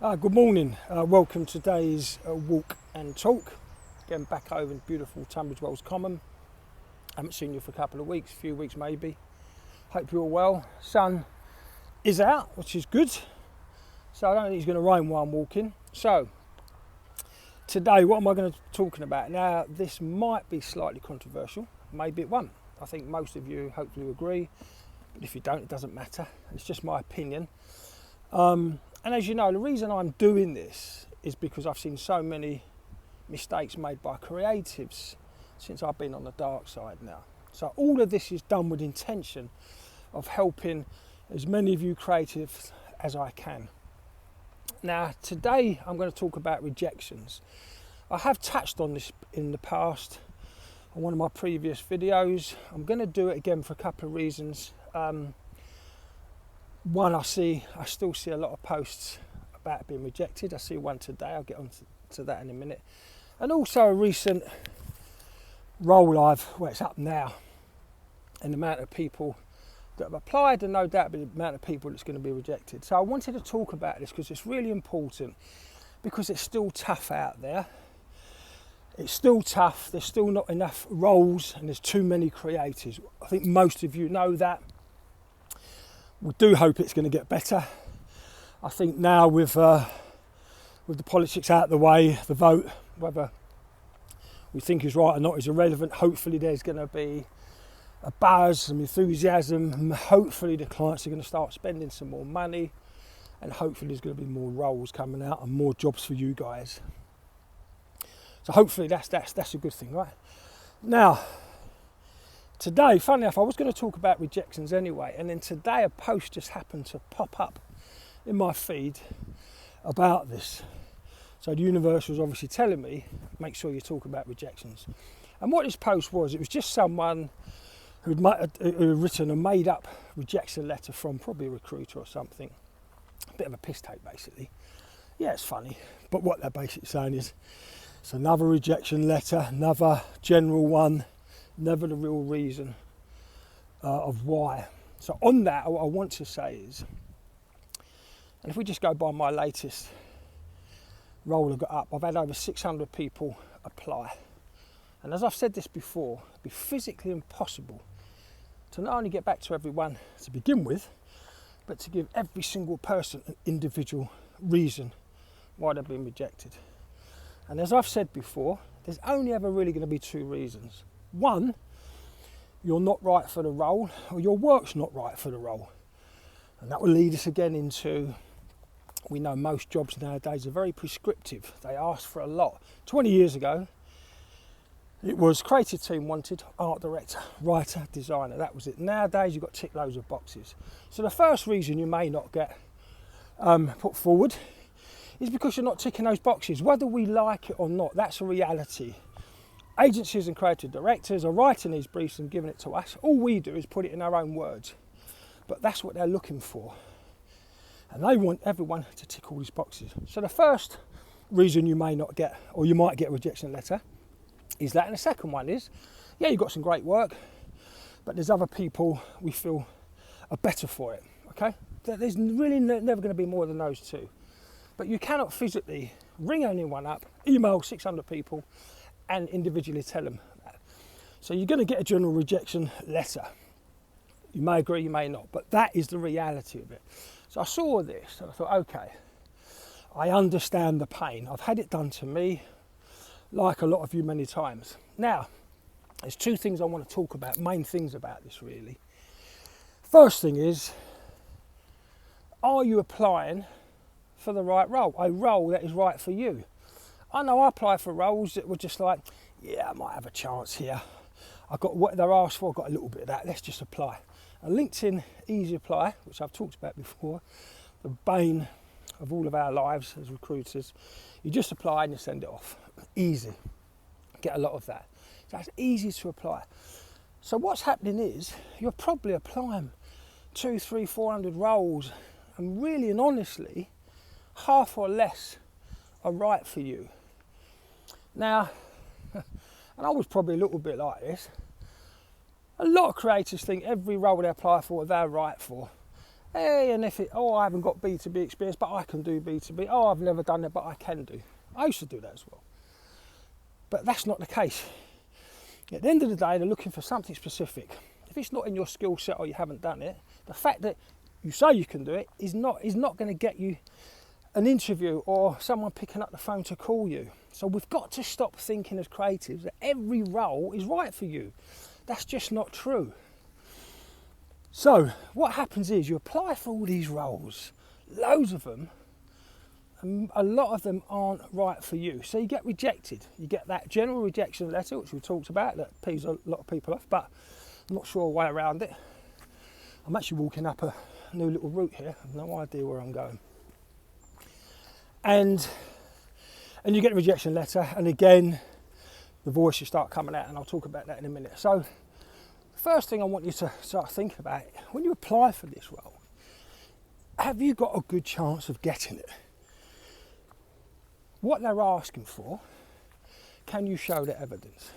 Good morning, welcome to today's walk and talk. Getting back over in beautiful Tunbridge Wells Common. Haven't seen you for a couple of weeks, few weeks maybe. Hope you're all well. Sun is out, which is good. So I don't think it's going to rain while I'm walking. So today, what am I going to be talking about? Now, this might be slightly controversial, maybe it won't. I think most of you hopefully agree, but if you don't, it doesn't matter. It's just my opinion. And as you know, the reason I'm doing this is because I've seen so many mistakes made by creatives since I've been on the dark side now. So all of this is done with intention of helping as many of you creatives as I can. Now, today I'm going to talk about rejections. I have touched on this in the past on one of my previous videos. I'm going to do it again for a couple of reasons. One, I still see a lot of posts about being rejected. I see one today, I'll get on to that in a minute. And also a recent roll it's up now, and the amount of people that have applied, and no doubt the amount of people that's going to be rejected. So I wanted to talk about this because it's really important, because it's still tough out there. It's still tough, there's still not enough roles, and there's too many creators. I think most of you know that. We do hope it's going to get better. I think now with the politics out of the way, the vote, whether we think is right or not is irrelevant. Hopefully there's going to be a buzz, some enthusiasm, and hopefully the clients are going to start spending some more money, and hopefully there's going to be more roles coming out and more jobs for you guys. So hopefully that's a good thing, right? Now, today, funnily enough, I was going to talk about rejections anyway, and then today a post just happened to pop up in my feed about this. So the universe was obviously telling me, make sure you talk about rejections. And what this post was, it was just someone who'd written a made up rejection letter from probably a recruiter or something. A bit of a piss take, basically. Yeah, it's funny, but what they're basically saying is, it's another rejection letter, another general one, never the real reason of why. So on that, what I want to say is, and if we just go by my latest roll I got up, I've had over 600 people apply. And as I've said this before, it'd be physically impossible to not only get back to everyone to begin with, but to give every single person an individual reason why they've been rejected. And as I've said before, there's only ever really going to be two reasons. One, you're not right for the role, or your work's not right for the role. And that will lead us again into, we know most jobs nowadays are very prescriptive. They ask for a lot. 20 years ago, it was creative team wanted, art director, writer, designer. That was it. Nowadays, you've got to tick loads of boxes. So the first reason you may not get put forward is because you're not ticking those boxes. Whether we like it or not, that's a reality. Agencies and creative directors are writing these briefs and giving it to us. All we do is put it in our own words. But that's what they're looking for. And they want everyone to tick all these boxes. So the first reason you may not get, or you might get a rejection letter, is that. And the second one is, yeah, you've got some great work, but there's other people we feel are better for it, okay? There's really never going to be more than those two. But you cannot physically ring anyone up, email 600 people, and individually tell them that. So you're going to get a general rejection letter. You may agree, you may not, but that is the reality of it. So I saw this and I thought, okay, I understand the pain. I've had it done to me, like a lot of you, many times. Now, there's two things I want to talk about, main things about this really. First thing is, are you applying for the right role? A role that is right for you. I know I apply for roles that were just like, yeah, I might have a chance here. I've got what they're asked for, I've got a little bit of that, let's just apply. And LinkedIn Easy Apply, which I've talked about before, the bane of all of our lives as recruiters, you just apply and you send it off. Easy. Get a lot of that. So it's easy to apply. So what's happening is, you're probably applying 200, 300, 400 roles, and really and honestly, half or less are right for you. Now, and I was probably a little bit like this, a lot of creators think every role they apply for they're right for, Hey, and if it, oh, I haven't got B2B experience, but I can do B2B. Oh, I've never done it, but I can do. I used to do that as well. But that's not the case. At the end of the day, they're looking for something specific. If it's not in your skill set or you haven't done it, the fact that you say you can do it is not going to get you an interview or someone picking up the phone to call you. So we've got to stop thinking as creatives that every role is right for you. That's just not true. So what happens is you apply for all these roles, loads of them, and a lot of them aren't right for you. So you get rejected. You get that general rejection letter, which we talked about, that pees a lot of people off, but I'm not sure a way around it. I'm actually walking up a new little route here. I have no idea where I'm going. And you get a rejection letter, and again, the voices start coming out, and I'll talk about that in a minute. So first thing I want you to start thinking about, when you apply for this role, have you got a good chance of getting it? What they're asking for, can you show the evidence?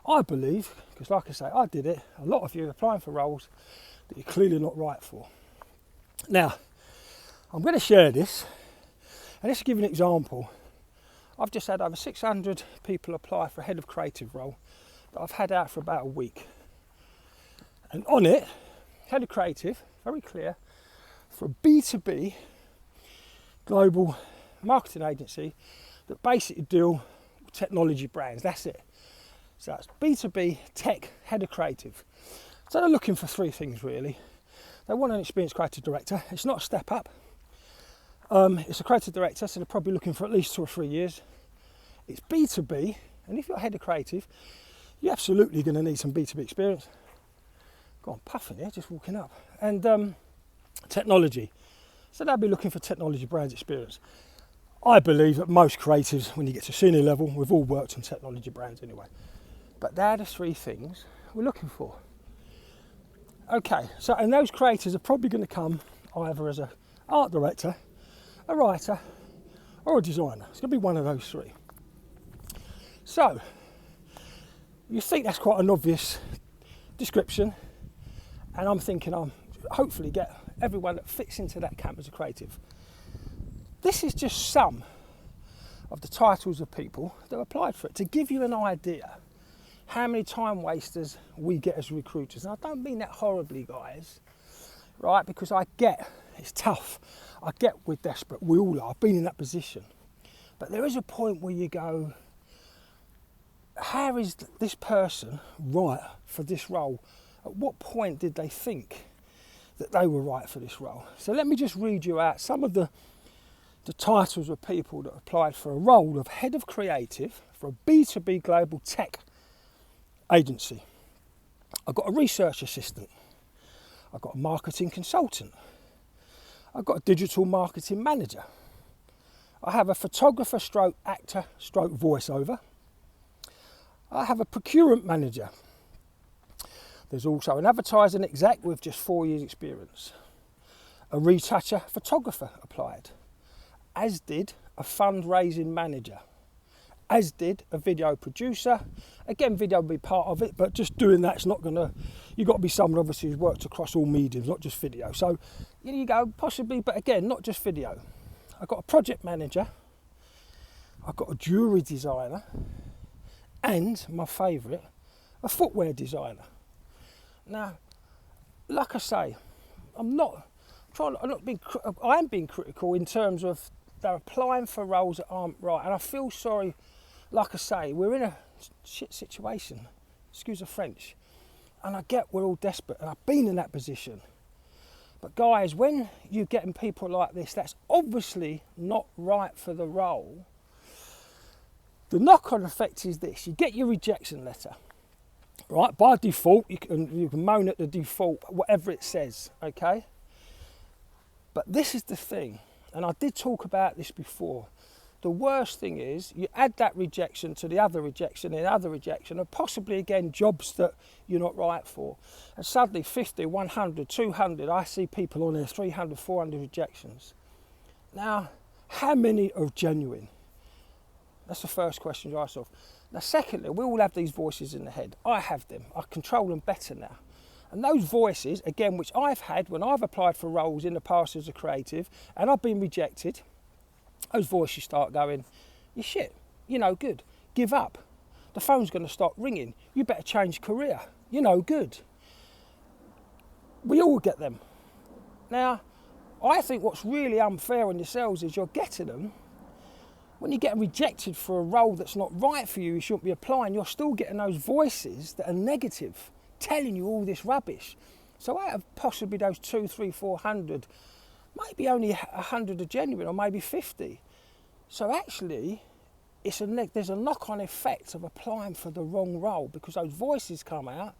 I believe, because like I say, I did it, a lot of you are applying for roles that you're clearly not right for. Now, I'm going to share this, and let's give you an example. I've just had over 600 people apply for a head of creative role that I've had out for about a week. And on it, head of creative, very clear, for a B2B global marketing agency that basically deal with technology brands. That's it. So that's B2B tech head of creative. So they're looking for three things really. They want an experienced creative director. It's not a step up. It's a creative director, so they're probably looking for at least 2 or 3 years. It's B2B, and if you're head of creative, you're absolutely going to need some B2B experience. Go on, puffing here, just walking up. And technology. So they'll be looking for technology brands experience. I believe that most creatives, when you get to senior level, we've all worked on technology brands anyway. But they're the three things we're looking for. Okay, so and those creators are probably going to come either as an art director, a writer, or a designer. It's going to be one of those three. So, you think that's quite an obvious description, and I'm thinking I'll hopefully get everyone that fits into that camp as a creative. This is just some of the titles of people that applied for it, to give you an idea how many time wasters we get as recruiters. And I don't mean that horribly, guys, right? Because I get it's tough. I get we're desperate. We all are. I've been in that position. But there is a point where you go, how is this person right for this role? At what point did they think that they were right for this role? So let me just read you out some of the titles of people that applied for a role of head of creative for a B2B global tech agency. I've got a research assistant. I've got a marketing consultant. I've got a digital marketing manager. I have a photographer stroke actor stroke voiceover. I have a procurement manager. There's also an advertising exec with just 4 years experience. A retoucher photographer applied, as did a fundraising manager, as did a video producer. Again, video will be part of it, but just doing that's not gonna, you've got to be someone obviously who's worked across all mediums, not just video. So you go, possibly, but again, not just video. I've got a project manager, I've got a jewellery designer, and my favourite, a footwear designer. Now, like I say, I am being critical in terms of they're applying for roles that aren't right, and I feel sorry. Like I say, we're in a shit situation, excuse the French, and I get we're all desperate, and I've been in that position. But guys, when you're getting people like this, that's obviously not right for the role. The knock-on effect is this: you get your rejection letter, right? By default, you can moan at the default, whatever it says, okay? But this is the thing, and I did talk about this before. The worst thing is you add that rejection to the other rejection and other rejection, and possibly again jobs that you're not right for. And suddenly 50, 100, 200, I see people on there 300, 400 rejections. Now, how many are genuine? That's the first question you ask yourself. Now, secondly, we all have these voices in the head. I have them. I control them better now. And those voices, again, which I've had when I've applied for roles in the past as a creative and I've been rejected, those voices start going, you're shit, you're no good, give up. The phone's going to stop ringing, you better change career, you're no good. We all get them. Now, I think what's really unfair on yourselves is you're getting them. When you're getting rejected for a role that's not right for you, you shouldn't be applying, you're still getting those voices that are negative, telling you all this rubbish. So out of possibly those 200, 300, 400, maybe only 100 are genuine, or maybe 50. So actually, there's a knock-on effect of applying for the wrong role, because those voices come out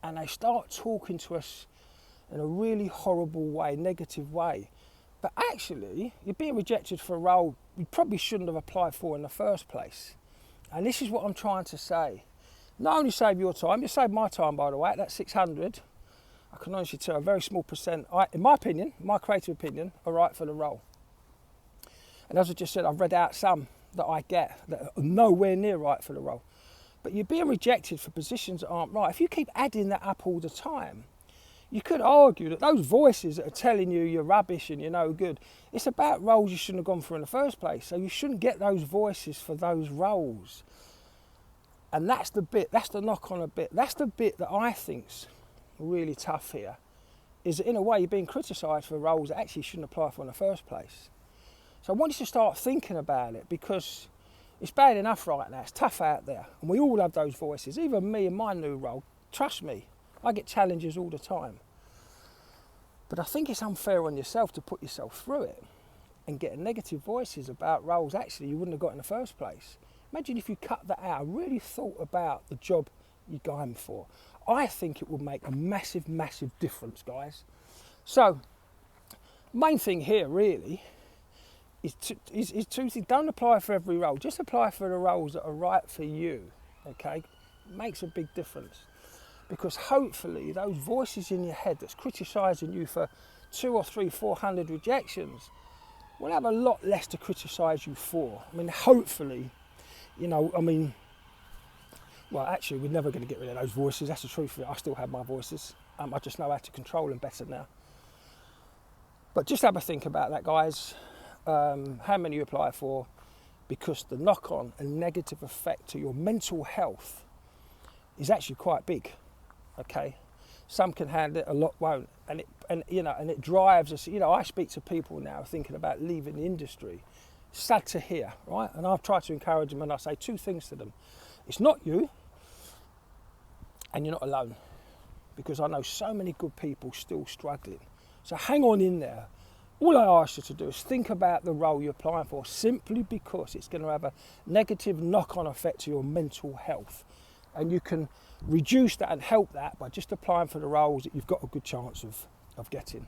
and they start talking to us in a really horrible way, negative way. But actually, you're being rejected for a role you probably shouldn't have applied for in the first place. And this is what I'm trying to say. Not only save your time, you save my time, by the way, that's 600. I can honestly tell a very small percent, in my opinion, my creative opinion, are right for the role. And as I just said, I've read out some that I get that are nowhere near right for the role. But you're being rejected for positions that aren't right. If you keep adding that up all the time, you could argue that those voices that are telling you you're rubbish and you're no good, it's about roles you shouldn't have gone for in the first place. So you shouldn't get those voices for those roles. And that's the bit, that's the knock on a bit. That's the bit that I think's really tough here, is that in a way you're being criticised for roles that actually shouldn't apply for in the first place. So I want you to start thinking about it, because it's bad enough right now, it's tough out there. And we all have those voices, even me in my new role. Trust me, I get challenges all the time. But I think it's unfair on yourself to put yourself through it and get negative voices about roles actually you wouldn't have got in the first place. Imagine if you cut that out, really thought about the job you're going for. I think it will make a massive, massive difference, guys. So, main thing here really is two things. Don't apply for every role. Just apply for the roles that are right for you, okay? It makes a big difference. Because hopefully those voices in your head that's criticising you for 200 or 300, 400 rejections will have a lot less to criticise you for. I mean, hopefully, well, actually, we're never going to get rid of those voices. That's the truth of it. I still have my voices. I just know how to control them better now. But just have a think about that, guys. How many you apply for, because the knock-on and negative effect to your mental health is actually quite big. Okay, some can handle it, a lot won't, and it drives us. I speak to people now thinking about leaving the industry. Sad to hear, right? And I've tried to encourage them, and I say two things to them: it's not you, and you're not alone, because I know so many good people still struggling. So hang on in there. All I ask you to do is think about the role you're applying for, simply because it's going to have a negative knock-on effect to your mental health. And you can reduce that and help that by just applying for the roles that you've got a good chance of getting.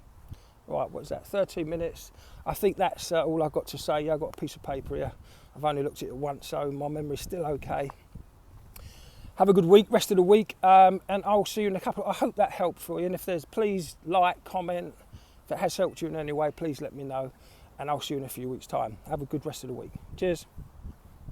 Right, what's that, 13 minutes? I think that's all I've got to say. Yeah, I've got a piece of paper here. I've only looked at it once, so my memory's still okay. Have a good week, rest of the week, and I'll see you in a couple. I hope that helped for you, and if there's, please like, comment. If it has helped you in any way, please let me know, and I'll see you in a few weeks' time. Have a good rest of the week. Cheers.